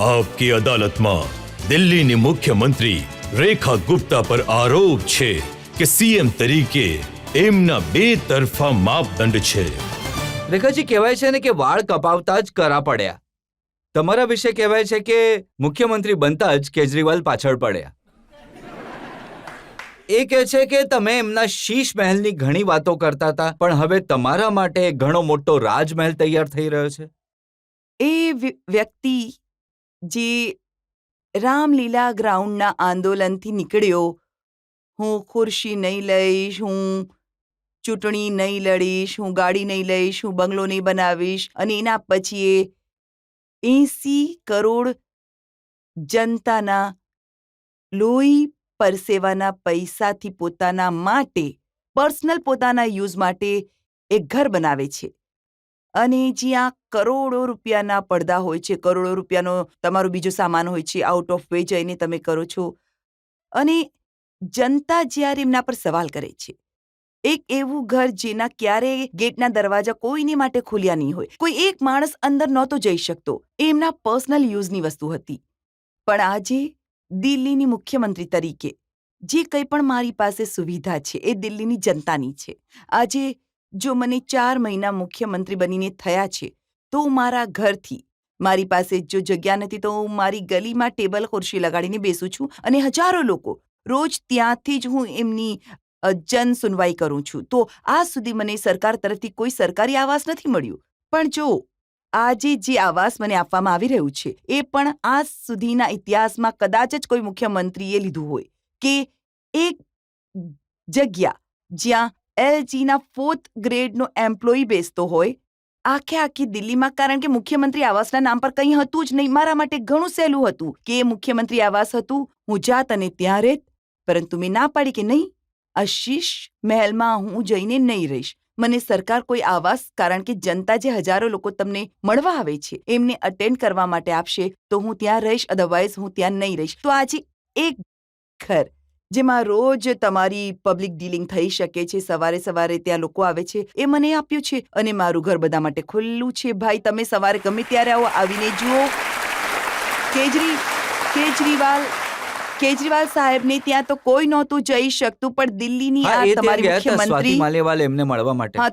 आपकी अदालत में दिल्ली ની મુખ્યમંત્રી રેખા ગુપ્તા પર આરોપ છે કે સીએમ તરીકે એમના બે તરફા માપદંડ છે। રેખાજી, કહેવાય છે ને કે વાળ કપાવતા જ કરા પડ્યા। તમારા વિશે કહેવાય છે કે મુખ્યમંત્રી બનતા જ કેજરીવાલ પાછળ પડ્યા। એ કહે છે કે તમે એમના શીશ મહેલની ઘણી વાતો કરતા હતા, પણ હવે તમારા માટે ઘણો મોટો રાજમહેલ તૈયાર થઈ રહ્યો છે। એ વ્યક્તિ જે રામલીલા ગ્રાઉન્ડના આંદોલનથી નીકળ્યો, હું ખુરશી નહીં લઈશ, હું ચૂંટણી નહીં લડીશ, હું ગાડી નહીં લઈશ, હું બંગલો નહીં બનાવીશ, અને એના પછી એ 80 કરોડ જનતાના લોહી પરસેવાના પૈસાથી પોતાના માટે, પર્સનલ પોતાના યુઝ માટે એક ઘર બનાવે છે, અને જ્યાં કરોડો રૂપિયાના પડદા હોય છે, કરોડો રૂપિયાનો તમારો બીજો સામાન હોય છે, આઉટ ઓફ વે જઈને તમે કરો છો, અને જનતા જ્યારે એમના પર સવાલ કરે છે, એક એવું ઘર જેના ક્યારે ગેટના દરવાજા કોઈને માટે ખુલ્યા નહીં હોય, કોઈ એક માણસ અંદર નહોતો જઈ શકતો, એ એમના પર્સનલ યુઝની વસ્તુ હતી। પણ આજે દિલ્હીની મુખ્યમંત્રી તરીકે જે કંઈ પણ મારી પાસે સુવિધા છે એ દિલ્હીની જનતાની છે। આજે જો મને 4 મહિના મુખ્યમંત્રી બનીને થયા છે, તો હું મારા ઘરથી, મારી પાસે જો જગ્યા નથી તો હું મારી ગલીમાં ટેબલ ખુરશી લગાડીને બેસું છું, અને હજારો લોકો રોજ ત્યાંથી જ હું એમની જન સુનવાઈ કરું છું। તો આજ સુધી મને સરકાર તરફથી કોઈ સરકારી આવાસ નથી મળ્યું, પણ જો આજે જે આવાસ મને આપવામાં આવી રહ્યું છે એ પણ આજ સુધીના ઇતિહાસમાં કદાચ જ કોઈ મુખ્યમંત્રીએ લીધું હોય કે એક જગ્યા જ્યાં એલજીના 4th ગ્રેડનો એમ્પ્લોયી બેસતો હોય આખી દિલ્હીમાં, કારણ કે મુખ્યમંત્રી આવાસના નામ પર કંઈ હતું જ નહીં। મારા માટે ઘણું સહેલું હતું કે એ મુખ્યમંત્રી આવાસ હતું, હું જાત અને ત્યાં રહેત, પરંતુ મેં ના પાડી કે નહીં, આ શીશ મહેલમાં હું જઈને નહીં રહીશ। મને સરકાર કોઈ આવાસ, કારણ કે જનતા જે હજારો લોકો તમને મળવા આવે છે એમને અટેન્ડ કરવા માટે આપશે તો હું ત્યાં રહીશ, અધરવાઇઝ હું ત્યાં નહીં રહીશ। તો આજે એક ઘર જેમાં રોજ તમારી પબ્લિક ડીલિંગ થઈ શકે છે, સવારે સવારે ત્યાં લોકો આવે છે, એ મને આપ્યું છે, અને મારું ઘર બધા માટે ખુલ્લું છે। ભાઈ, તમે સવારે ગમે ત્યારે આવો, આવીને જુઓ। કેજરીવાલ સાહેબને ત્યાં તો કોઈ નહોતું જઈ શકતું, પણ દિલ્હીની આ તમારી મુખ્યમંત્રી માલેવાલ એમને મળવા માટે। હા,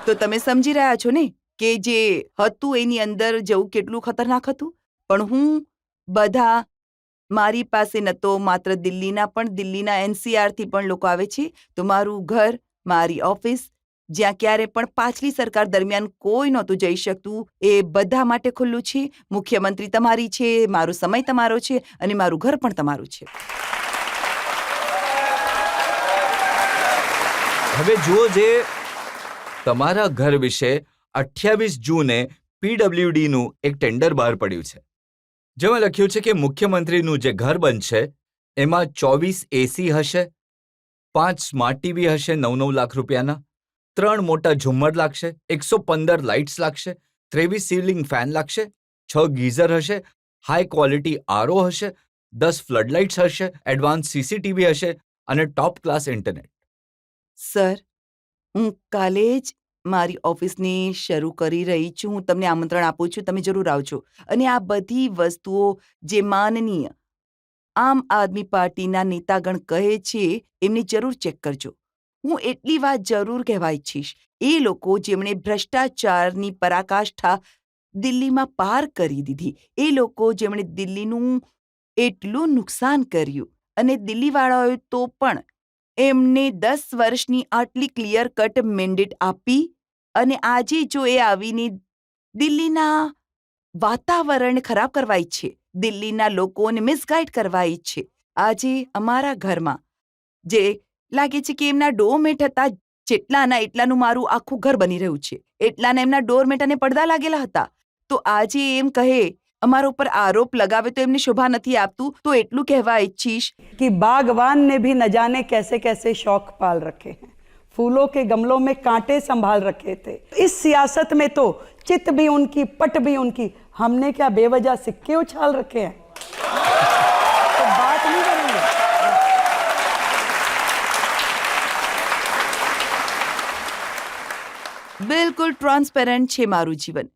તો તમે સમજી રહ્યા છો ને કે જે હતું એની અંદર જવું કેટલું ખતરનાક હતું। પણ હું બધા, મારી પાસે ન તો માત્ર દિલ્હીના, પણ દિલ્હીના NCR થી પણ લોકો આવે છે, તો મારું ઘર, મારી ઓફિસ, જ્યાં ક્યારે પણ પાછલી સરકાર દરમિયાન કોઈ નહોતું જઈ શકતું, એ બધા માટે ખુલ્લું છે। મુખ્યમંત્રી તમારી છે, મારો સમય તમારો છે, અને મારું ઘર પણ તમારું છે। હવે જુઓ, જે તમારા ઘર વિશે 28 જૂને PWD નું એક ટેન્ડર બહાર પડ્યું છે, જેમાં લખ્યું છે કે મુખ્યમંત્રીનું જે ઘર બનશે એમાં 24 AC હશે, 5 સ્માર્ટ ટીવી હશે 9-9 લાખ રૂપિયાના, 3 મોટા ઝુમ્મર લાગશે, 115 લાઇટ્સ લાગશે, 23 સીલિંગ ફેન લાગશે, 6 ગીઝર હશે, હાઈ ક્વોલિટી RO હશે, 10 ફ્લડ લાઇટ્સ હશે, એડવાન્સ CCTV હશે, અને ટોપ ક્લાસ ઇન્ટરનેટ। સર, હું કાલે જ મારી ઓફિસને શરૂ કરી રહી છું, હું તમને આમંત્રણ આપું છું, તમે જરૂર આવજો। અને આ બધી વસ્તુઓ જે માનનીય આમ આદમી પાર્ટીના નેતાગણ કહે છે એમને જરૂર ચેક કરજો। હું એટલી વાત જરૂર કહેવા ઈચ્છીશ, એ લોકો જેમણે ભ્રષ્ટાચારની પરાકાષ્ઠા દિલ્હીમાં પાર કરી દીધી, એ લોકો જેમણે દિલ્હીનું એટલું નુકસાન કર્યું, અને દિલ્હીવાળાઓએ તો પણ એમને 10 વર્ષની આટલી ક્લિયર કટ મેન્ડેટ આપી, અને આજે જો એ આવીને દિલ્હીના વાતાવરણ ખરાબ કરવા ઈચ્છે, દિલ્હીના લોકોને મિસગાઈડ કરવા ઈચ્છે, આજે અમારા ઘરમાં જે લાગે છે કે એમના ડોરમેટ હતા જેટલાના એટલાનું મારું આખું ઘર બની રહ્યું છે, એટલાના એમના ડોરમેટ અને પડદા લાગેલા હતા, તો આજે એમ કહે, અમારા ઉપર આરોપ લગાવે તો એમને શોભા નથી આપતું। તો એટલું કહેવા ઈચ્છીશ कि बागवान ने भी न जाने कैसे कैसे शौक पाल रखे हैं, फूलों के गमलों में कांटे संभाल रखे थे। इस सियासत में तो चित भी उनकी, पट भी उनकी, हमने क्या बेवजह सिक्के उछाल रखे हैं? तो बात नहीं करेंगे। બિલકુલ ટ્રાન્સપેરન્ટ છે મારું જીવન,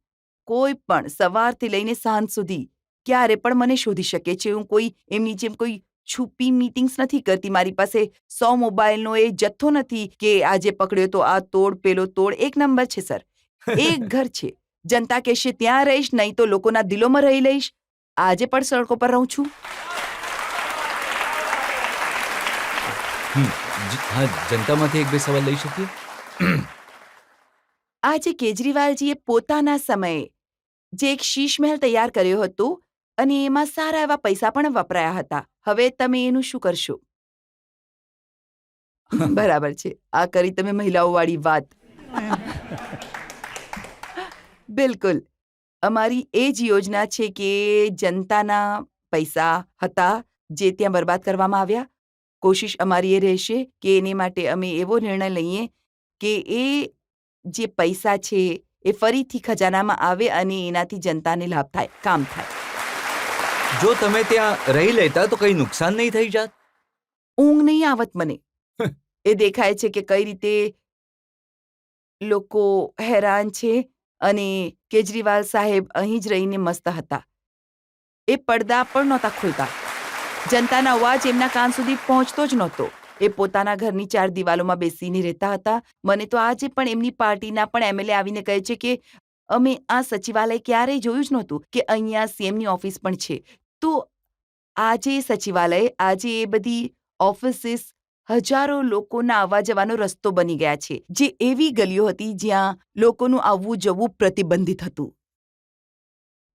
કોઈ પણ સવારથી લઈને સાંજ સુધી ક્યારે પણ મને શોધી શકે છે. હું કોઈ એમની જેમ કોઈ છુપી મીટિંગ્સ નથી કરતી. મારી પાસે 100 મોબાઈલનો એ જથ્થો નથી કે આજે પકડ્યો તો આ તોડ પેલો તોડ. એક નંબર છે સર. એક ઘર છે. જનતા કહેશે ત્યાં રહીશ, નહીં તો લોકોના દિલોમાં રહી લઈશ. આજે પણ સડકો પર રહું છું. હા, જનતામાંથી એક બે સવાલ લઈ શકીએ? આજે કેજરીવાલજીએ પોતાના સમયે જે એક શીશ મહેલ તૈયાર કર્યો હતો અને એમાં સારા એવા પૈસા પણ વપરાયા હતા. હવે તમે એનું શું કરશો? બરાબર છે. આ કરી તમે મહિલાઓવાળી વાત. બિલકુલ. અમારી એ જ યોજના છે કે જનતાના પૈસા હતા જે ત્યાં બરબાદ કરવામાં આવ્યા. કોશિશ અમારી એ રહેશે કે એને માટે અમે એવો નિર્ણય લઈએ કે એ જે પૈસા છે એ ફરીથી ખજાનામાં આવે અને એનાથી જનતાને લાભ થાય, કામ થાય. જો તમે ત્યાં રહી લેતા તો કઈ નુકસાન નહીં થઈ જાત? ઊંઘ નહીં આવત મને. એ દેખાય છે કે કઈ રીતે લોકો હેરાન છે અને કેજરીવાલ સાહેબ અહીં જ રહીને મસ્ત હતા. એ પડદા પણ નહોતા ખોલતા. જનતાનો અવાજ એમના કાન સુધી પહોંચતો જ નહોતો. એ પોતાના ઘરની 4 દિવાલોમાં બેસીને રહેતા હતા. મને તો આજે પણ એમની પાર્ટીના પણ એમએલએ આવીને કહે છે કે અમે આ સચિવાલય ક્યારેય જોયું જ નહોતું કે અહીંયા સીએમની ઓફિસ પણ છે. તો આજે એ સચિવાલય, આજે એ બધી ઓફિસીસ હજારો લોકોના આવવા જવાનો રસ્તો બની ગયા છે. જે એવી ગલીઓ હતી જ્યાં લોકોનું આવવું જવું પ્રતિબંધિત હતું.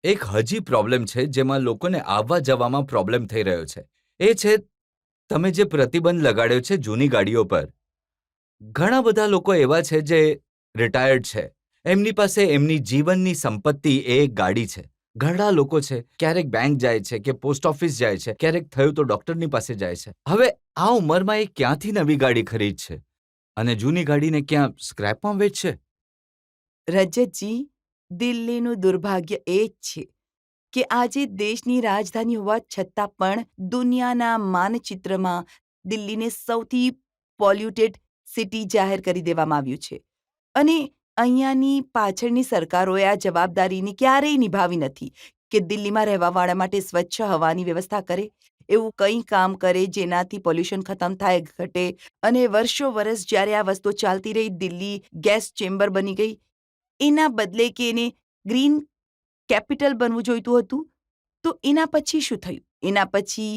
એક હજી પ્રોબ્લેમ છે જેમાં લોકોને આવવા જવામાં પ્રોબ્લેમ થઈ રહ્યો છે. એ છે તમે જે પ્રતિબંધ લગાડ્યો છે જૂની ગાડીઓ પર. ઘણા બધા લોકો એવા છે જે રિટાયર્ડ છે. એમની પાસે એમની જીવનની સંપત્તિ એ એક ગાડી છે. ઘણા લોકો છે, ક્યારેક બેંક જાય છે કે પોસ્ટ ઓફિસ જાય છે, ક્યારેક થયું તો ડોક્ટરની પાસે જાય છે. હવે આ ઉંમરમાં એ ક્યાંથી નવી ગાડી ખરીદશે અને જૂની ગાડીને ક્યાં સ્ક્રેપમાં વેચશે? રજતજી, દિલ્હીનું દુર્ભાગ્ય એ જ છે કે આજે દેશની રાજધાની હોવા છતાં પણ દુનિયાના માનચિત્રમાં દિલ્હીને સૌથી પોલ્યુટેડ સિટી જાહેર કરી દેવામાં આવ્યું છે. અને અહીંયાની પાછળની સરકારોએ આ જવાબદારીને ક્યારેય નિભાવી નથી કે દિલ્હીમાં રહેવાવાળા માટે સ્વચ્છ હવાની વ્યવસ્થા કરે, એવું કંઈ કામ કરે જેનાથી પોલ્યુશન ખતમ થાય, ઘટે. અને વર્ષો વર્ષ જ્યારે આ વસ્તુ ચાલતી રહી, દિલ્હી ગેસ ચેમ્બર બની ગઈ. એના બદલે કે એને ગ્રીન કેપિટલ બનવું જોઈતું હતું, તો એના પછી શું થયું? એના પછી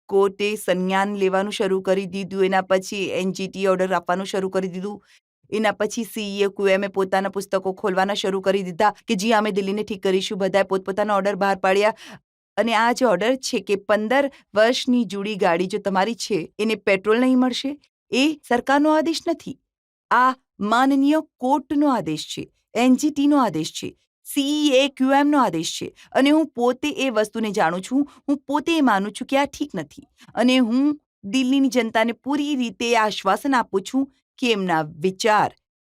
કોર્ટે સંજ્ઞાન લેવાનું શરૂ કરી દીધું. એના પછી એનજીટી ઓર્ડર આપવાનું શરૂ કરી દીધું. એના પછી સીઈએ કુએમે પોતાના પુસ્તકો ખોલવાના શરૂ કરી દીધા કે જી અમે દિલ્હીને ઠીક કરીશું. બધાએ પોતપોતાના ઓર્ડર બહાર પાડ્યા. અને આ જે ઓર્ડર છે કે 15 વર્ષની જૂની ગાડી જો તમારી છે એને પેટ્રોલ નહીં મળશે, એ સરકારનો આદેશ નથી. આ માનનીય કોર્ટનો આદેશ છે, એનજીટીનો આદેશ છે, સીઈએ ક્યુએમનો આદેશ છે. અને હું પોતે એ વસ્તુને જાણું છું. હું પોતે એ માનું છું કે આ ઠીક નથી. અને હું દિલ્હીની જનતાને પૂરી રીતે આશ્વાસન આપું છું કે એમના વિચાર,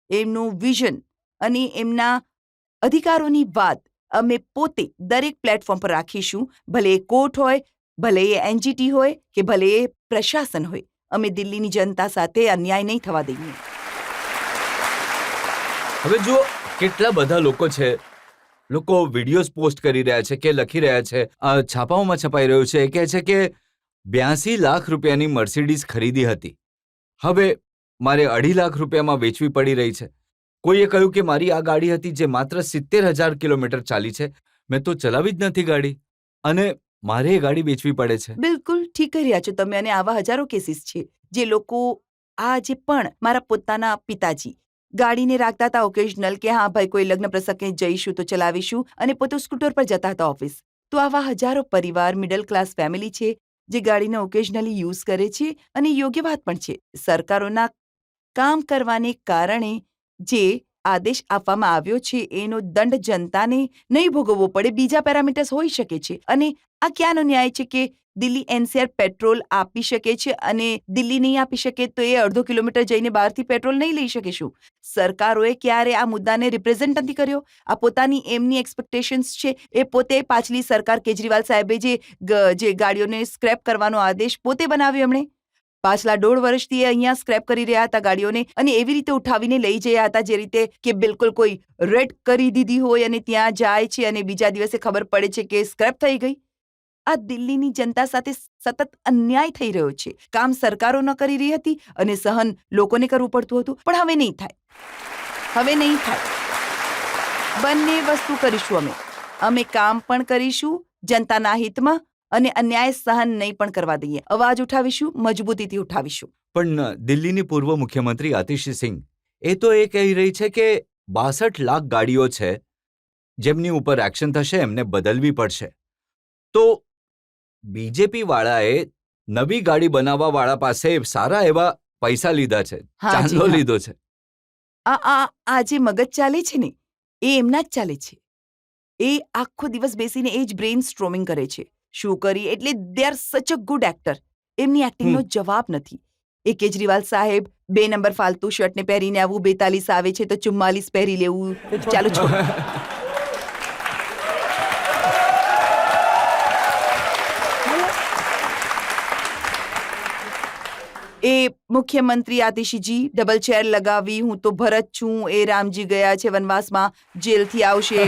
એમનું વિઝન અને એમના અધિકારોની વાત અમે પોતે દરેક પ્લેટફોર્મ પર રાખીશું. ભલે એ કોર્ટ હોય, ભલે એ એનજીટી હોય કે ભલે એ પ્રશાસન હોય. અમે દિલ્હીની જનતા સાથે અન્યાય નહીં થવા દઈએ. હવે જો કેટલા બધા લોકો છે, લોકો વિડીયોઝ પોસ્ટ કરી રહ્યા છે કે લખી રહ્યા છે, છાપાઓમાં છપાઈ રહ્યું છે, કહે છે કે 82 લાખ રૂપિયાની મર્સિડીઝ ખરીદી હતી, હવે મારે 2.5 લાખ રૂપિયામાં વેચવી પડી રહી છે. કોઈએ કહ્યું કે મારી આ ગાડી હતી જે માત્ર 70,000 કિલોમીટર ચાલી છે, મેં તો ચલાવી જ નથી ગાડી અને મારે એ ગાડી વેચવી પડે છે. બિલકુલ ઠીક કરી રહ્યા છો તમે. અને આવા હજારો કેસીસ છે જે લોકો આજે પણ મારા પોતાના પિતાજી ગાડીને રાખતા હતા ઓકેઝનલ કે હા ભાઈ કોઈ લગ્ન પ્રસંગે જઈશું તો ચલાવીશું, અને પોતે સ્કૂટર પર જતા હતા ઓફિસ. તો આવા હજારો પરિવાર, મિડલ ક્લાસ ફેમિલી છે જે ગાડીને ઓકેઝનલી યુઝ કરે છે. અને યોગ્ય વાત પણ છે. સરકારોના કામ કરવાને કારણે જે આદેશ આપવામાં આવ્યો છે એનો દંડ જનતાને નહીં ભોગવવો પડે. બીજા પેરામીટર્સ હોઈ શકે છે. અને આ ક્યાંનો ન્યાય છે કે દિલ્હી એનસીઆર પેટ્રોલ આપી શકે છે અને દિલ્હી નહીં આપી શકે તો એ 1.5 કિલોમીટર જઈને બહારથી પેટ્રોલ નહીં લઈ શકે? શું સરકારોએ ક્યારે આ મુદ્દાને રિપ્રેઝેન્ટ નથી કર્યો? આ પોતાની એમની એક્સપેક્ટેશન્સ છે. એ પોતે પાછલી સરકાર કેજરીવાલ સાહેબે જે ગાડીઓને સ્ક્રેપ કરવાનો આદેશ પોતે બનાવ્યો એમણે. પાછલા 1.5 વર્ષથી એ અહીંયા સ્ક્રેપ કરી રહ્યા હતા ગાડીઓને અને એવી રીતે ઉઠાવીને લઈ જયા હતા જે રીતે કે બિલકુલ કોઈ રેડ કરી દીધી હોય અને ત્યાં જાય છે અને બીજા દિવસે ખબર પડે છે કે સ્ક્રેપ થઈ ગઈ. આ દિલ્હીની જનતા સાથે સતત અન્યાય થઈ રહ્યો છે. કામ સરકારો ન કરી રહી હતી અને સહન લોકોને કરવું પડતું હતું. પણ હવે નહીં થાય, હવે નહીં થાય. બંને વસ્તુ કરીશું અમે કામ પણ કરીશું જનતાના હિતમાં અને અન્યાય સહન નહીં પણ કરવા દઈએ. અવાજ ઉઠાવીશું, મજબૂતીથી ઉઠાવીશું. પણ દિલ્હીની પૂર્વ મુખ્યમંત્રી આતિશી સિંહ એ તો એ કહી રહી છે કે 62 લાખ ગાડીઓ છે જેમની ઉપર એક્શન થશે, એમને બદલવી પડશે. તો બીજેપી વાળાએ નવી ગાડી બનાવવા વાળા પાસે સારા એવા પૈસા લીધા છે, ચાંદલો લીધો છે. આ જે મગજ ચાલે છે ને એ એમના જ ચાલે છે. એ આખો દિવસ બેસીને એ જ બ્રેઇન સ્ટ્રોમિંગ કરે છે. શું કરી એટલે દે આર સચ અ ગુડ એક્ટર. એમની એક્ટિંગનો જવાબ નથી. એ કેજરીવાલ સાહેબ 2 નંબર ફાલતુ શર્ટને પહેરીને આવું 42 આવે છે તો 44 પહેરી લેવું. ચાલો છોડો. એ મુખ્યમંત્રી આતિશીજી ડબલ ચેર લગાવી, હું તો ભરત છું, એ રામજી ગયા છે વનવાસમાં, જેલથી આવશે.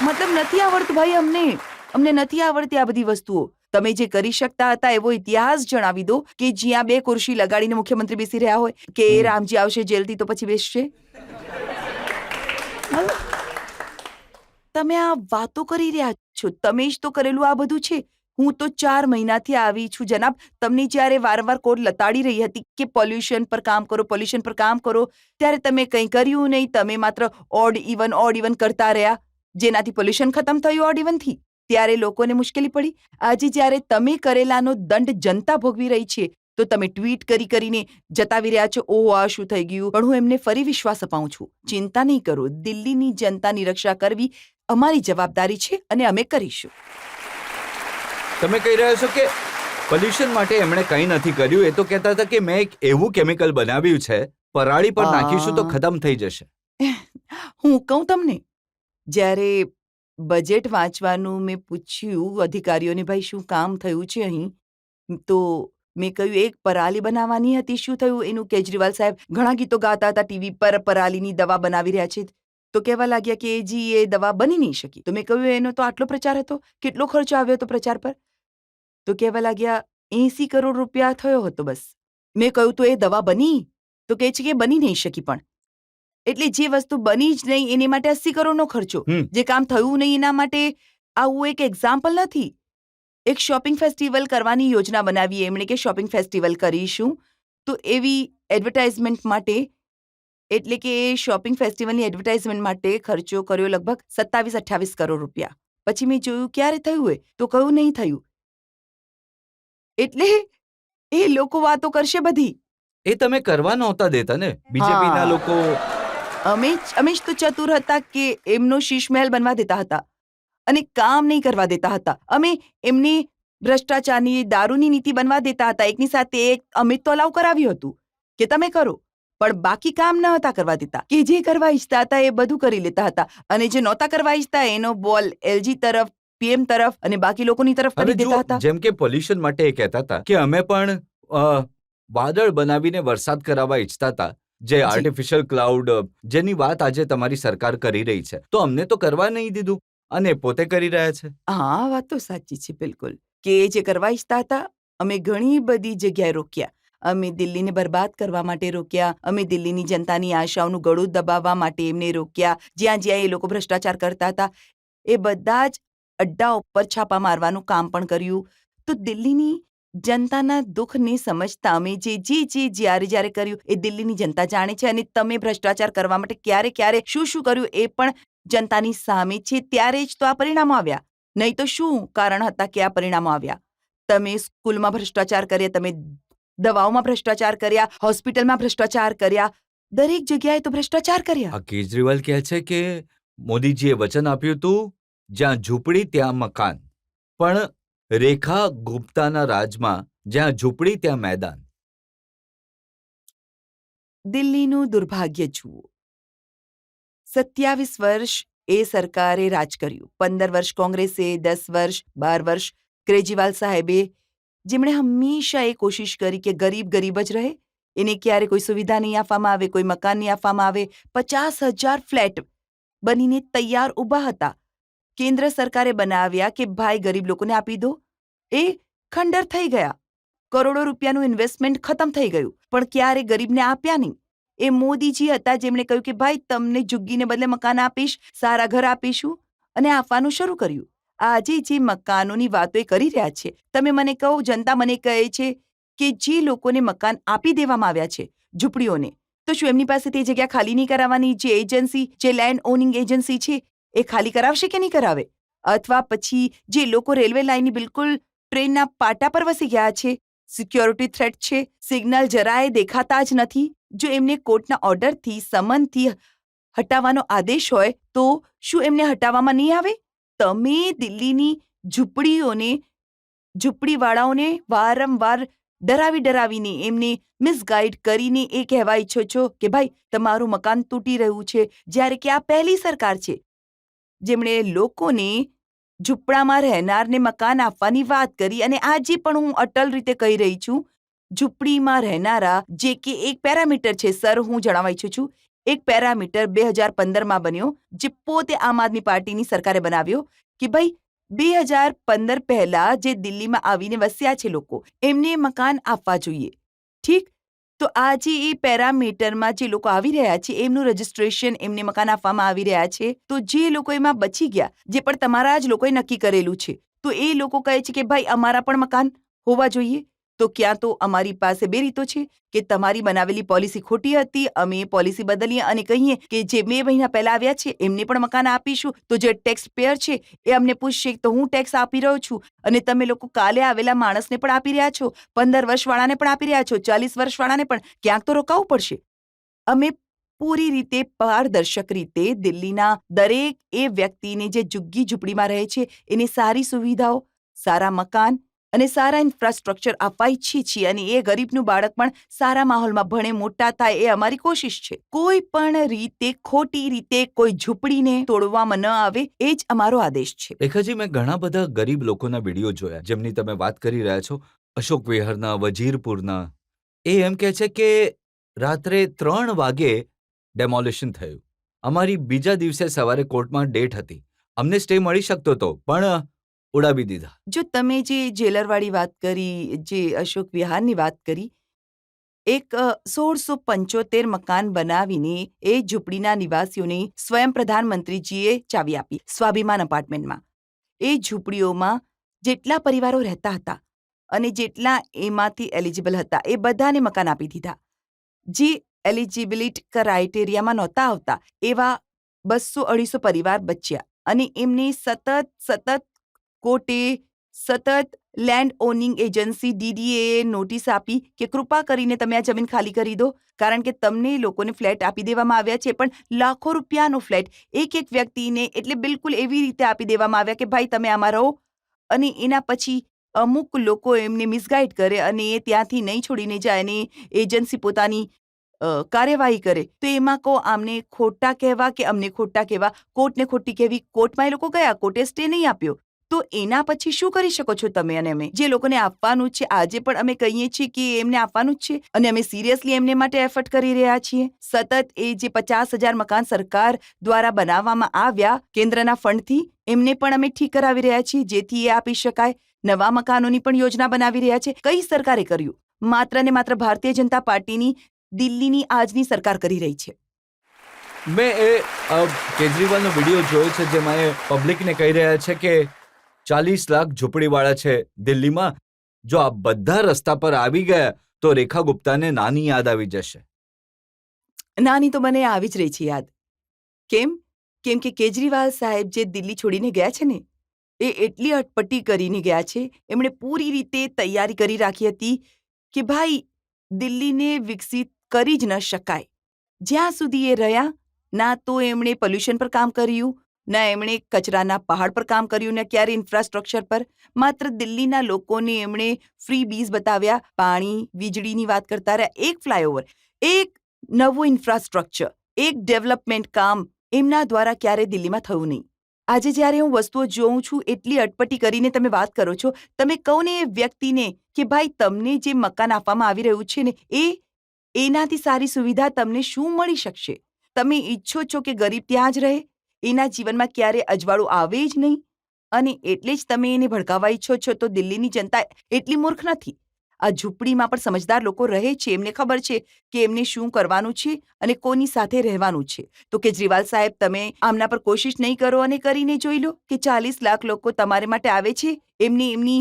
મતલબ નથી આવડતું ભાઈ અમને નથી આવડતી આ બધી વસ્તુઓ. તમે જે કરી શકતા હતા એવો ઇતિહાસ જણાવી દો કે જ્યાં 2 ખુરશી લગાડીને મુખ્યમંત્રી બેસી રહ્યા હોય કે એ રામજી આવશે જેલથી તો પછી બેસશે. તમે આ વાતો કરી રહ્યા છો, તમે જ તો કરેલું આ બધું છે. હું તો 4 મહિનાથી આવી છું જનાબ. તમને જ્યારે વારંવાર કોર્ટ લતાડી રહી હતી કે પોલ્યુશન પર કામ કરો, પોલ્યુશન પર કામ કરો, ત્યારે તમે કંઈ કર્યું નહીં. તમે માત્ર ઓડ ઇવન કરતા રહ્યા, જેનાથી પોલ્યુશન ખતમ થયું ઓડ ઇવનથી. ત્યારે લોકોને મુશ્કેલી પડી. આજે જ્યારે તમે કરેલાનો દંડ જનતા ભોગવી રહી છે તો તમે ટ્વીટ કરીને જતાવી રહ્યા છો, ઓહો આ શું થઈ ગયું. પણ હું એમને ફરી વિશ્વાસ અપાવું છું, ચિંતા નહીં કરો. દિલ્હીની જનતાની રક્ષા કરવી અમારી જવાબદારી છે અને અમે કરીશું. તમે કહી રહ્યા છો કે પોલ્યુશન માટે એમણે કંઈ નથી કર્યું. એ તો કહેતા હતા કે મેં એક એવું કેમિકલ બનાવ્યું છે, પરાળી પર નાખીશું તો ખતમ થઈ જશે. હું કહું તમને, જ્યારે બજેટ વાંચવાનું મેં પૂછ્યું અધિકારીઓને, ભાઈ શું કામ થયું છે અહીં, તો મેં કહ્યું એક પરાલી બનાવવાની હતી, શું થયું એનું. કેજરીવાલ સાહેબ ઘણા ગીતો ગાતા હતા ટીવી પર, પરાલીની દવા બનાવી રહ્યા છે. તો કહેવા લાગ્યા કે જી એ દવા બની નહીં શકી. તો મેં કહ્યું એનો તો આટલો પ્રચાર હતો, કેટલો ખર્ચો આવ્યો હતો પ્રચાર પર? તો કહેવા લાગ્યા 80 કરોડ રૂપિયા થયો હતો બસ. મેં કહ્યું તો એ દવા બની? તો કહે છે કે બની નહીં શકી. પણ એટલે જે વસ્તુ બની જ નહીં એની માટે 80 કરોડનો ખર્ચો, જે કામ થયું નહીં એના માટે. આવું એક એક્ઝામ્પલ નથી. એક શોપિંગ ફેસ્ટિવલ કરવાની યોજના બનાવી એમણે કે શોપિંગ ફેસ્ટિવલ કરીશું, તો એવી એડવર્ટાઇઝમેન્ટ માટે, એટલે કે એ શોપિંગ ફેસ્ટિવલની એડવર્ટાઇઝમેન્ટ માટે ખર્ચો કર્યો લગભગ 27-28 કરોડ રૂપિયા. પછી મેં જોયું ક્યારે થયું હોય તો કહ્યું નહીં થયું. એટલે એ લોકો વાતો કરશે બધી. એ તમે કરવા નહોતા દેતા ને બીજેપીના લોકો. અમે જ તો ચતુર હતા કે એમનો શીશ મહેલ બનવા દેતા હતા અને કામ નહીં કરવા દેતા હતા. અમે એમની ભ્રષ્ટાચારની, દારૂની નીતિ બનવા દેતા હતા. એકની સાથે એક અમે તો અલાઉ કરાવ્યું હતું કે તમે કરો, પણ બાકી કામ ન હતા કરવા દેતા. કે જે કરવા ઈચ્છતા હતા એ બધું કરી લેતા હતા અને જે નહોતા કરવા ઈચ્છતા એનો બોલ એલજી તરફ, પીએમ તરફ અને બાકી લોકોની તરફ કરી દેતા હતા. જેમ કે પોલ્યુશન માટે એ કહેતા હતા કે અમે પણ વાદળ બનાવીને વરસાદ કરાવવા ઈચ્છતા હતા, જે આર્ટિફિશિયલ ક્લાઉડ, જેની વાત આજે તમારી સરકાર કરી રહી છે. તો અમને તો કરવા નહીં દીધું અને પોતે કરી રહ્યા છે. હા, વાત તો સાચી છે બિલકુલ. કે જે કરવા ઈચ્છતા હતા અમે ઘણી બધી જગ્યાએ રોક્યા. અમે દિલ્હીને બરબાદ કરવા માટે રોક્યા. અમે દિલ્હીની જનતાની આશાઓનું ગળું દબાવવા માટે એમને રોક્યા. જ્યાં જ્યાં એ લોકો ભ્રષ્ટાચાર કરતા હતા એ બધા જ અડ્ડા ઉપર છાપા મારવાનું કામ પણ કર્યું. તો દિલ્હીની જનતાના દુઃખને સમજતા અમે જે જ્યારે કર્યું એ દિલ્હીની જનતા જાણે છે. અને તમે ભ્રષ્ટાચાર કરવા માટે ક્યારે શું કર્યું એ પણ જનતાની સામે છે. ત્યારે જ તો આ પરિણામો આવ્યા. નહીં તો શું કારણ હતા કે આ પરિણામો આવ્યા? તમે સ્કૂલમાં ભ્રષ્ટાચાર કર્યા, તમે દવાઓમાં ભ્રષ્ટાચાર કર્યા, હોસ્પિટલમાં ભ્રષ્ટાચાર કર્યા, દરેક જગ્યાએ તો ભ્રષ્ટાચાર કર્યા. આ કેજરીવાલ કહે છે કે મોદીજીએ વચન આપ્યું હતું જ્યાં ઝૂંપડી ત્યાં મકાન, પણ રેખા ગુપ્તાના રાજમાં જ્યાં ઝૂંપડી ત્યાં મેદાન. દિલ્હીનું દુર્ભાગ્ય જુઓ. 27 વર્ષ એ સરકારે રાજ કર્યું, 15 વર્ષ કોંગ્રેસે, 10 વર્ષ, 12 વર્ષ કેજરીવાલ સાહેબે જેમણે હંમેશા એ કોશિશ કરી કે ગરીબ ગરીબ જ રહે, એને ક્યારે કોઈ સુવિધા નહીં આપવામાં આવે, કોઈ મકાન નહીં આપવામાં આવે. 50,000 ફ્લેટ બનીને તૈયાર ઊભા હતા. કેન્દ્ર સરકારે બનાવ્યા કે ભાઈ ગરીબ લોકોને આપી દો. એ ખંડર થઈ ગયા. કરોડો રૂપિયાનું ઇન્વેસ્ટમેન્ટ ખતમ થઈ ગયું, પણ ક્યારે ગરીબને આપ્યા નહીં. એ મોદીજી હતા જેમણે કહ્યું કે ભાઈ તમને જુગ્ગીને બદલે મકાન આપીશ, સારા ઘર આપીશું, અને આપવાનું શરૂ કર્યું. આજે જે મકાનોની વાતો એ કરી રહ્યા છે, તમે મને કહો, જનતા મને કહે છે કે જે લોકોને મકાન આપી દેવામાં આવ્યા છે, ઝૂંપડીઓને, તો શું એમની પાસે તે જગ્યા ખાલી નહીં કરાવવાની? જે એજન્સી, જે લેન્ડ ઓનિંગ એજન્સી છે, એ ખાલી કરાવશે કે નહીં કરાવે? અથવા પછી જે લોકો રેલવે લાઇનની બિલકુલ ટ્રેનના પાટા પર વસી ગયા છે, સિક્યોરિટી થ્રેટ છે, સિગ્નલ જરાય દેખાતા જ નથી, જો એમને કોર્ટના ઓર્ડરથી, સમનથી હટાવવાનો આદેશ હોય તો શું એમને હટાવવામાં નહીં આવે? તમે દિલ્હીની ઝૂંપડીવાળાઓને વારંવાર ડરાવીને એમને મિસગાઈડ કરીને એ કહેવા ઈચ્છો છો કે ભાઈ તમારું મકાન તૂટી રહ્યું છે, જ્યારે કે આ પહેલી સરકાર છે જેમણે લોકોને ઝૂંપડામાં રહેનારને મકાન આપવાની વાત કરી. અને આજે પણ હું અટલ રીતે કહી રહી છું, ઝૂંપડીમાં રહેનારા જે કે એક પેરામીટર છે, સર હું જણાવવા ઈચ્છું છું, એક પેરામીટર 2015માં બન્યો, જે પોતે આમ આદમી પાર્ટીની સરકારે બનાવ્યો કે ભાઈ 2015 પહેલા જે દિલ્હીમાં આવીને વસ્યા છે લોકો, એમને મકાન આપવા જોઈએ. ઠીક, તો આજે એ પેરામીટરમાં જે લોકો આવી રહ્યા છે એમનું રજિસ્ટ્રેશન, એમને મકાન આપવામાં આવી રહ્યા છે. તો જે લોકો એમાં બચી ગયા, જે પણ તમારા જ લોકોએ નક્કી કરેલું છે, તો એ લોકો કહે છે કે ભાઈ અમારા પણ મકાન હોવા જોઈએ. તો ક્યાં તો અમારી પાસે બે રીતો છે કે તમારી બનાવેલી પોલિસી ખોટી હતી, અમે એ પોલિસી બદલીએ અને કહીએ કે જે 2 મહિના પહેલા આવ્યા છે એમને પણ મકાન આપીશું. તો જે ટેક્સ પેયર છે એ અમને પૂછશે તો હું ટેક્સ આપી રહ્યો છું, અને તમે લોકો કાલે આવેલા માણસને પણ આપી રહ્યા છો, 15 વર્ષવાળાને પણ આપી રહ્યા છો, 40 વર્ષવાળાને પણ. ક્યાંક તો રોકાવું પડશે. અમે પૂરી રીતે પારદર્શક રીતે દિલ્હીના દરેક એ વ્યક્તિને જે ઝુગ્ગી ઝૂંપડીમાં રહે છે એને સારી સુવિધાઓ, સારા મકાન અને સારા ઇન્ફ્રાસ્ટ્રક્ચર આપવા ઈચ્છીએ છીએ, અને એ ગરીબનું બાળક પણ સારા માહોલમાં ભણે, મોટા થાય, એ અમારી કોશિશ છે. કોઈ પણ રીતે, ખોટી રીતે કોઈ ઝૂંપડીને તોડવામાં ન આવે, એ જ અમારો આદેશ છે. રેખાજી, મેં ઘણા બધા ગરીબ લોકોના વિડીયો જોયા જેમની તમે વાત કરી રહ્યા છો, અશોક વિહારના, વજીરપુરના. એ એમ કહે છે કે રાત્રે 3 વાગે ડેમોલિશન થયું. અમારી બીજા દિવસે સવારે કોર્ટમાં ડેટ હતી, અમને સ્ટે મળી શકતો હતો, પણ ઉડાવી દીધા. જો તમે જે જેલરવાળી વાત કરી, જે અશોક વિહારની વાત કરી, એક 1675 મકાન બનાવીને એ ઝૂંપડીના નિવાસીઓને સ્વયં પ્રધાનમંત્રીજીએ ચાવી આપી, સ્વાભિમાન અપાર્ટમેન્ટમાં. એ ઝૂંપડીઓમાં જેટલા પરિવારો રહેતા હતા અને જેટલા એમાંથી એલિજિબલ હતા એ બધાને મકાન આપી દીધા. જે એલિજિબિલિટી ક્રાઇટેરિયામાં નહોતા આવતા એવા 200-250 પરિવાર બચ્યા, અને એમને સતત કોર્ટે, સતત land owning agency DDA notice આપી કે કૃપા કરીને તમે આ જમીન ખાલી કરી દો, કારણ કે તમને લોકોને ફ્લેટ આપી દેવામાં આવ્યા છે, પણ લાખો રૂપિયાનો ફ્લેટ એક વ્યક્તિને, એટલે બિલકુલ એવી રીતે આપી દેવામાં આવ્યા કે ભાઈ તમે આમાં રહો. અને એના પછી અમુક લોકો એમને મિસગાઈડ કરે અને એ ત્યાંથી નહીં છોડીને જાય અને એજન્સી પોતાની કાર્યવાહી કરે, તો એમાં કહો આમને ખોટા કહેવા કે અમને ખોટા કહેવા, કોર્ટને ખોટી કહેવી. કોર્ટમાં એ લોકો ગયા, કોર્ટે સ્ટે નહીં આપ્યો. તો એના પછી શું કરી શકો છો તમે અને અમે? જે લોકોને આપવાનું છે, આજે પણ અમે કહીએ છીએ કે એમને આપવાનું જ છે, અને અમે સિરિયસલી એમને માટે એફર્ટ કરી રહ્યા છીએ. સતત એ જે 50,000 મકાન સરકાર દ્વારા બનાવવામાં આવ્યા કેન્દ્રના ફંડથી, એમને પણ અમે ઠીક કરાવી રહ્યા છીએ જેથી એ આપી શકાય. નવા મકાનોની પણ યોજના બનાવી રહ્યા છે. કઈ સરકારે કર્યું? માત્ર ને માત્ર ભારતીય જનતા પાર્ટીની દિલ્હીની આજની સરકાર કરી રહી છે. મેં એ કેજરીવાલનો વિડીયો જોયો છે જેમાં એ પબ્લિકને કહી રહ્યા છે કે 40 લાખ ઝૂંપડીવાળા છે દિલ્હીમાં, જો આ બધા રસ્તા પર આવી ગયા તો રેખા ગુપ્તાને નાની યાદ આવી જશે. નાની તો મને આવી જ રહી છે યાદ. કેમ કે કેજરીવાલ સાહેબ જે દિલ્હી છોડીને ગયા છે ને, એ એટલી અટપટી કરીને ગયા છે, એમણે પૂરી રીતે તૈયારી કરી રાખી હતી કે ભાઈ દિલ્હીને વિકસિત કરી જ ન શકાય. જ્યાં સુધી એ રહ્યા, ના તો એમણે પોલ્યુશન પર કામ કર્યું, ના એમણે કચરાના પહાડ પર કામ કર્યું, ને ક્યારે ઇન્ફ્રાસ્ટ્રક્ચર પર. માત્ર દિલ્હીના લોકોને એમણે ફ્રી બીઝ બતાવ્યા, પાણી, વીજળીની વાત કરતા રહ્યા. એક ફ્લાયઓવર, એક નવું ઇન્ફ્રાસ્ટ્રક્ચર, એક ડેવલપમેન્ટ કામ એમના દ્વારા ક્યારે દિલ્હીમાં થયું નહીં. આજે જ્યારે હું વસ્તુઓ જોઉં છું એટલી અટપટી કરીને તમે વાત કરો છો, તમે કહો ને એ વ્યક્તિને કે ભાઈ તમને જે મકાન આપવામાં આવી રહ્યું છે ને એનાથી સારી સુવિધા તમને શું મળી શકશે? તમે ઈચ્છો છો કે ગરીબ ત્યાં જ રહે, એના જીવનમાં ક્યારે અજવાળું આવે જ નહીં, અને એટલે જ તમે એને ભડકાવવા ઈચ્છો છો. તો દિલ્હીની જનતા એટલી મૂર્ખ નથી. આ ઝૂંપડીમાં પણ સમજદાર લોકો રહે છે, એમને ખબર છે કે એમને શું કરવાનું છે અને કોની સાથે રહેવાનું છે. તો કેજરીવાલ સાહેબ, તમે આમના પર કોશિશ નહીં કરો અને કરીને જોઈ લો કે 40 લાખ લોકો તમારે માટે આવે છે, એમની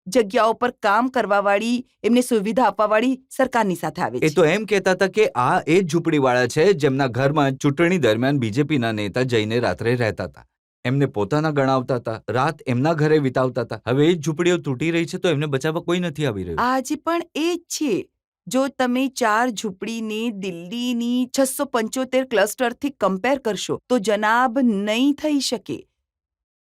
જગ્યાઓ પર કામ કરવાવાળી, એમને સુવિધા આપવાવાળી સરકારની સાથે આવે એ છે. તો એમ કહેતા હતા કે આ એ જ ઝૂંપડીવાળા છે જેમના ઘરમાં ચૂંટણી દરમિયાન બીજેપીના નેતા જઈને રાત્રે રહેતા હતા. એમને પોતાના ગણાવતા હતા, રાત એમના ઘરે વિતાવતા હતા. હવે એ જ ઝૂંપડીઓ તૂટી રહી છે તો એમને બચાવવા કોઈ નથી આવી રહ્યું. આજે પણ એ જ છે. જો તમે 4 ઝૂંપડીને દિલ્હીની 675 ક્લસ્ટરથી કમ્પેર કરશો તો જનાબ નહીં થઈ શકે.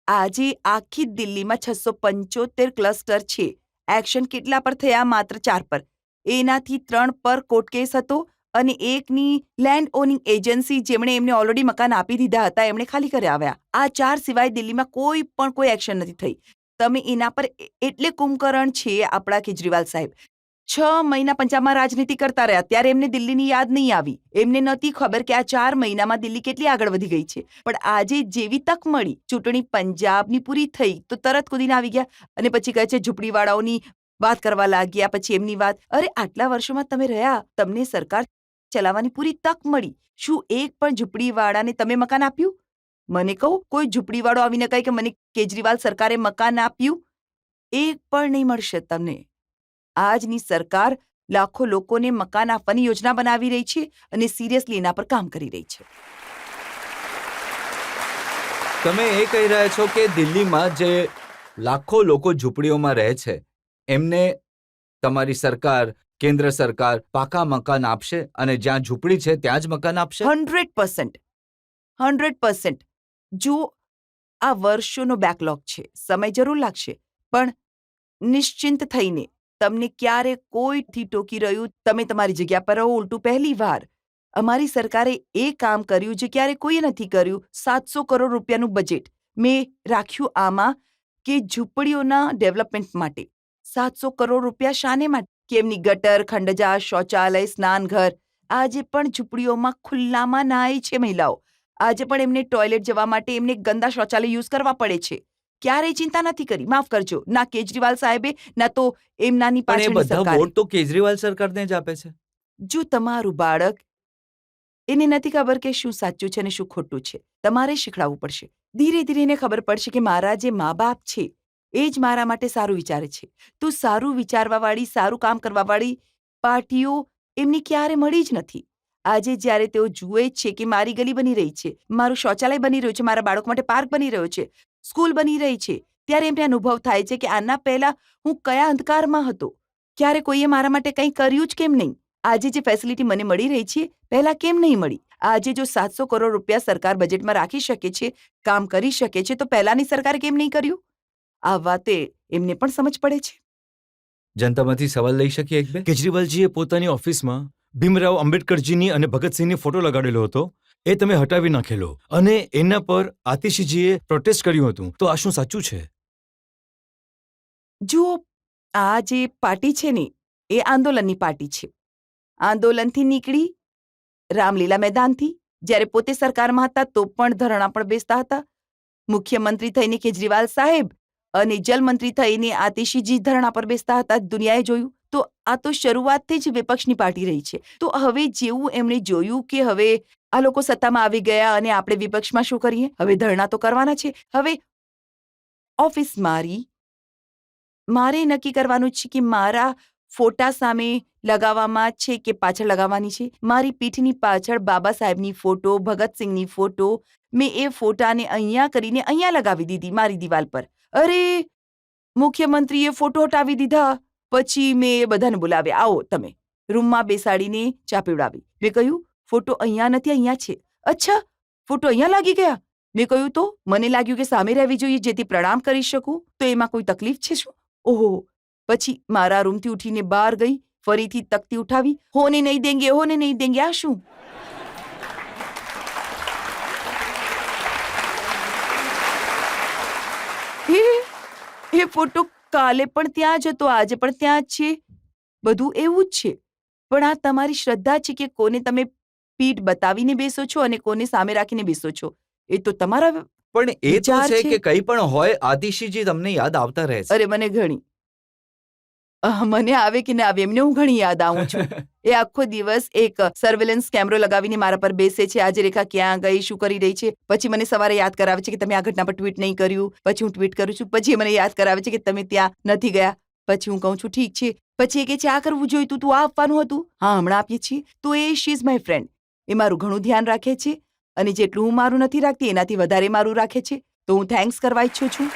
આજે આખી દિલ્હીમાં 675 ક્લસ્ટર છે. એક્શન કેટલા પર થયા? માત્ર 4 પર. એનાથી 3 પર કોર્ટ કેસ હતો અને એકની લેન્ડ ઓનિંગ એજન્સી, જેમણે એમને ઓલરેડી મકાન આપી દીધા હતા, એમણે ખાલી કરાવ્યા. આ 4 સિવાય દિલ્હીમાં કોઈ એક્શન નથી થઈ. તમે એના પર એટલે કુંભકર્ણ છે આપણા કેજરીવાલ સાહેબ. 6 મહિના પંજાબમાં રાજનીતિ કરતા રહ્યા ત્યારે એમને દિલ્હીની યાદ નહીં આવી. એમને નહોતી ખબર કે આ 4 મહિનામાં દિલ્હી કેટલી આગળ વધી ગઈ છે. પણ આજે જેવી તક મળી, ચૂંટણી પંજાબની પૂરી થઈ તો તરત કૂદીને આવી ગયા અને પછી કહે છે ઝૂંપડીવાળાઓની વાત કરવા લાગ્યા. પછી એમની વાત, અરે આટલા વર્ષોમાં તમે રહ્યા, તમને સરકાર ચલાવવાની પૂરી તક મળી, શું એક પણ ઝૂંપડીવાળાને તમે મકાન આપ્યું? મને કહો, કોઈ ઝૂંપડીવાળો આવીને કહે કે મને કેજરીવાલ સરકારે મકાન આપ્યું? એક પણ નહીં મળશે તમને. આજની સરકાર લાખો લોકોને મકાન આપવાની યોજના બનાવી રહી છે અને સિરિયસલી એના પર કામ કરી રહી છે. તમે એ કહી રહ્યા છો કે દિલ્હીમાં જે લાખો લોકો ઝૂંપડીઓમાં રહે છે એમને તમારી સરકાર, કેન્દ્ર સરકાર પાકા મકાન આપશે અને જ્યાં ઝૂંપડી છે ત્યાં જ મકાન આપશે? 100%. 100%. જો આ વર્ષોનો બેકલોગ છે, સમય જરૂર લાગશે, પણ નિશ્ચિંત થઈને, તમને ક્યારે કોઈથી ટોકી રહ્યું, તમે તમારી જગ્યા પર રહો. ઉલટું પહેલી વાર અમારી સરકારે એ કામ કર્યું જે ક્યારે કોઈએ નથી કર્યું. 700 કરોડ રૂપિયાનું બજેટ મેં રાખ્યું આમાં કે ઝૂંપડીઓના ડેવલપમેન્ટ માટે. 700 કરોડ રૂપિયા શાને માટે? કે એમની ગટર, ખંડજા, શૌચાલય, સ્નાનઘર. આજે પણ ઝૂંપડીઓમાં ખુલ્લામાં નાય છે મહિલાઓ. આજે પણ એમને ટોયલેટ જવા માટે એમને ગંદા શૌચાલય યુઝ કરવા પડે છે. ક્યારેય ચિંતા નથી કરી. માફ કરજો, ના કેજરીવાલ સાહેબે, ના તો એમનાની પણ એ પાછળની બધા સરકારે. વોટ તો કેજરીવાલ સરકારને જ આપે છે. જો તમારું બાળક, એને નથી ખબર કે શું સાચું છે અને શું ખોટું છે, તમારે શીખડાવવું પડશે. ધીરે ધીરે એને ખબર પડશે કે મારા જે મા બાપ છે એ જ મારા માટે સારું વિચારે છે. તો સારું વિચારવાવાળી, સારું કામ કરવાવાળી પાર્ટીઓ એમને ક્યારે મળી જ નથી. આજે જ્યારે તેઓ જુએ છે કે મારી ગલી બની રહી છે, મારું શૌચાલય બની રહ્યું છે, મારા બાળકો માટે પાર્ક બની રહ્યો છે, સ્કૂલ બની રહી છે, ત્યારે એમને અનુભવ થાય છે કે આના પહેલા હું કયા અંધકારમાં હતો, ક્યારે કોઈએ મારા માટે કંઈ કર્યું જ કેમ નહીં. આજે જે ફેસિલિટી મને મળી રહી છે, પહેલા કેમ નહીં મળી? આજે જો 700 કરોડ રૂપિયા સરકાર બજેટમાં રાખી શકે છે, કામ કરી શકે છે, તો પહેલાની સરકારે કેમ નહીં કર્યું? આ વાતે એમને પણ સમજ પડે છે. જનતામાંથી સવાલ લઈ શકીએ એક બે? કેજરીવાલજીએ પોતાની ઓફિસમાં ભીમરાવ આંબેડકરજીની અને ભગતસિંહની ફોટો લગાડેલો હતો, એ તમે હટાવી નાખેલો અને એના પર આતિશીજીએ પ્રોટેસ્ટ કર્યું હતું. તો આ શું સાચું છે? જુઓ, આ જે પાર્ટી છે ને, એ આંદોલનની પાર્ટી છે. આંદોલનથી નીકળી રામલીલા મેદાનથી, જ્યારે પોતે સરકારમાં હતા તો પણ ધરણા પર બેસતા હતા. મુખ્યમંત્રી થઈને કેજરીવાલ સાહેબ અને જલમંત્રી થઈને આતિશીજી ધરણા પર બેસતા હતા. દુનિયાએ જોયું. તો આ તો શરૂઆતથી જ વિપક્ષની પાર્ટી રહી છે. તો હવે જેવું એમણે જોયું કે હવે આ લોકો સત્તામાં આવી ગયા અને આપણે વિપક્ષમાં શું કરીએ, હવે ધરણા તો કરવાના છે. હવે ઓફિસ મારે નક્કી કરવાનું છે કે મારા ફોટા સામે લગાવવામાં છે કે પાછળ લગાવવાની છે. મારી પીઠની પાછળ બાબા સાહેબની ફોટો, ભગતસિંહની ફોટો, મેં એ ફોટાને અહીંયા કરીને અહીંયા લગાવી દીધી મારી દિવાલ પર. અરે, મુખ્યમંત્રીએ ફોટો હટાવી દીધા. પછી મેં એ બધાને બોલાવ્યા, આવો તમે. રૂમમાં બેસાડીને ચા પીવડાવી. મેં કહ્યું, ફોટો અહીંયા નથી, અહીંયા છે. અચ્છા, ફોટો અહીંયા લાગી ગયા? મેં કહ્યું, તો મને લાગ્યું કે સામે રહેવી જોઈએ જેથી પ્રણામ કરી શકું. તો એમાં કોઈ તકલીફ છે શું? ઓહો. પછી મારા રૂમથી ઉઠીને બહાર ગઈ, ફરીથી તકતી ઉઠાવી, હોને નહીં દેંગે, હોને નહીં દેંગે. આ શું? એ ફોટો કાલે પણ ત્યાં જ હતો, આજે પણ ત્યાં જ છે, બધું એવું જ છે. પણ આ તમારી શ્રદ્ધા છે કે કોને તમે પીઠ બતાવીને બેસો છો અને કોને સામે રાખીને બેસો છો. એ તો તમારા પણ એ તો વિચાર છે છે. કે કંઈ પણ હોય આતિશીજી તમને યાદ આવતા રહે છે. અરે મને ઘણી મને આવે કે ના આવે એમને હું ઘણી યાદ આવું છું. એ આખો દિવસ એક સર્વેલન્સ કેમેરો લગાવીને મારા પર બેસે છે. આજે રેખા ક્યાં ગઈ, શું કરી રહી છે. પછી મને સવારે યાદ કરાવે છે કે તમે આ ઘટના પર ટ્વીટ નહીં કર્યું. પછી હું ટ્વીટ કરું છું. પછી એ મને યાદ કરાવે છે કે તમે ત્યાં નથી ગયા. પછી હું કહું છું ઠીક છે. પછી એ કહે છે આ કરવું જોઈતું તું, આ આપવાનું હતું. હા હમણાં આપીએ છીએ. તો એ શી ઇઝ માય ફ્રેન્ડ. એ મારું ઘણું ધ્યાન રાખે છે અને જેટલું હું મારું નથી રાખતી એનાથી વધારે મારું રાખે છે. તો હું થેન્ક્સ કરવા ઈચ્છું છું.